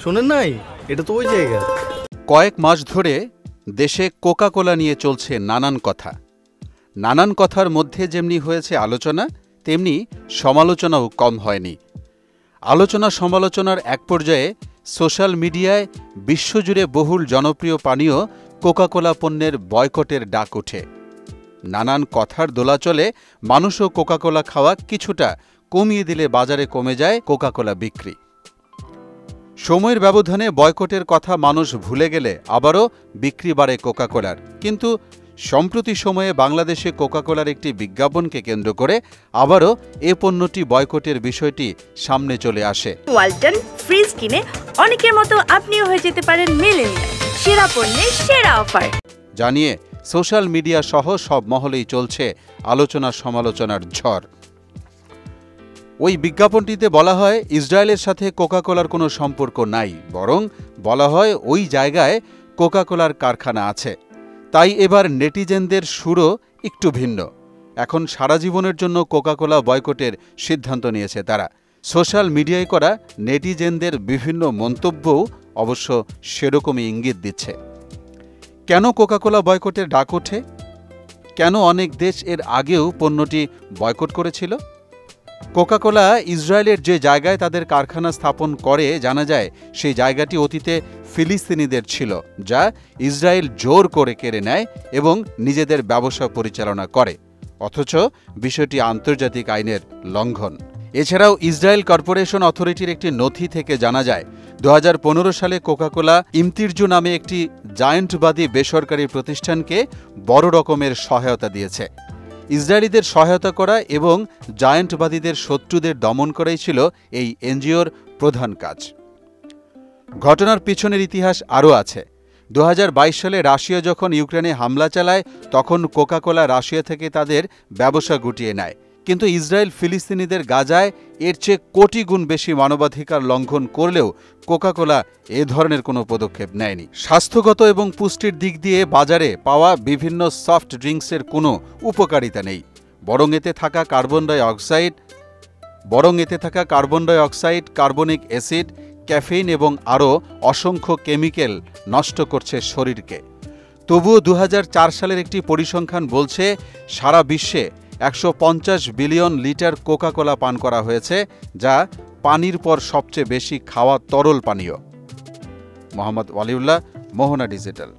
শোনেন নাই, এটা তো ওই জায়গা। কয়েক মাস ধরে দেশে কোকা কোলা নিয়ে চলছে নানান কথা। নানান কথার মধ্যে যেমনি হয়েছে আলোচনা, তেমনি সমালোচনাও কম হয়নি। আলোচনা সমালোচনার এক পর্যায়ে সোশ্যাল মিডিয়ায় বিশ্বজুড়ে বহুল জনপ্রিয় পানীয় কোকা কোলা পণ্যের বয়কটের ডাক ওঠে। নানান কথার দোলাচলে মানুষও কোকা কোলা খাওয়া কিছুটা কমিয়ে দিলে বাজারে কমে যায় কোকা কোলা বিক্রি। সময়ের ব্যবধানে বয়কটের কথা মানুষ ভুলে গেলে আবারও বিক্রি বাড়ে কোকা কোলার। কিন্তু সম্প্রতি সময়ে বাংলাদেশে কোকা কোলার একটি বিজ্ঞাপনকে কেন্দ্র করে আবারও এ পণ্যটি বয়কটের বিষয়টি সামনে চলে আসে। ওয়ালটন ফ্রিজ কিনে অনেকের মতো আপনিও হয়ে যেতে পারেন মিলেনিয়াল, সেরা পণ্যের সেরা অফার জানিয়ে সোশ্যাল মিডিয়া সহ সব মহলেই চলছে আলোচনা সমালোচনার ঝড়। ওই বিজ্ঞাপনটিতে বলা হয় ইসরায়েলের সাথে কোকা কোলার কোনো সম্পর্ক নাই, বরং বলা হয় ওই জায়গায় কোকা কোলার কারখানা আছে। তাই এবার নেটিজেনদের সুরও একটু ভিন্ন। এখন সারা জীবনের জন্য কোকা কোলা বয়কটের সিদ্ধান্ত নিয়েছে তারা। সোশ্যাল মিডিয়ায় করা নেটিজেনদের বিভিন্ন মন্তব্যও অবশ্য সেরকমই ইঙ্গিত দিচ্ছে। কেন কোকা কোলা বয়কটের ডাক ওঠে? কেন অনেক দেশ এর আগেও পণ্যটি বয়কট করেছিল? কোকা কোলা ইসরায়েলের যে জায়গায় তাদের কারখানা স্থাপন করে জানা যায় সেই জায়গাটি অতীতে ফিলিস্তিনিদের ছিল, যা ইসরায়েল জোর করে কেড়ে নেয় এবং নিজেদের ব্যবসা পরিচালনা করে। অথচ বিষয়টি আন্তর্জাতিক আইনের লঙ্ঘন। এছাড়াও ইসরায়েল কর্পোরেশন অথরিটির একটি নথি থেকে জানা যায় 2015 সালে কোকা কোলা ইমতিরজু নামে একটি জায়ান্টবাদী বেসরকারি প্রতিষ্ঠানকে বড় রকমের সহায়তা দিয়েছে। ইসরায়েলিদের সহায়তা করা এবং জায়ান্টবাদীদের শত্রুদের দমন করাই ছিল এই এনজিওর প্রধান কাজ। ঘটনার পিছনের ইতিহাস আরও আছে। 2022 সালে রাশিয়া যখন ইউক্রেনে হামলা চালায় তখন কোকা কোলা রাশিয়া থেকে তাদের ব্যবসা গুটিয়ে নেয়। কিন্তু ইসরায়েল ফিলিস্তিনিদের গাজায় এর চেয়ে কোটি গুণ বেশি মানবাধিকার লঙ্ঘন করলেও কোকা কোলা এ ধরনের কোনো পদক্ষেপ নেয়নি। স্বাস্থ্যগত এবং পুষ্টির দিক দিয়ে বাজারে পাওয়া বিভিন্ন সফট ড্রিঙ্কসের কোনো উপকারিতা নেই, বরং এতে থাকা carbon die oxide, carbonic acid, caffeine এবং আরও অসংখ্য কেমিক্যাল নষ্ট করছে শরীরকে। তবুও 2004 সালের একটি পরিসংখ্যান বলছে সারা বিশ্বে 150 বিলিয়ন লিটার কোকা কোলা পান করা হয়েছে, যা পানির পর সবচেয়ে বেশি খাওয়া তরল পানীয়। মোহাম্মদ ওয়ালিউল্লাহ, মোহনা ডিজিটাল।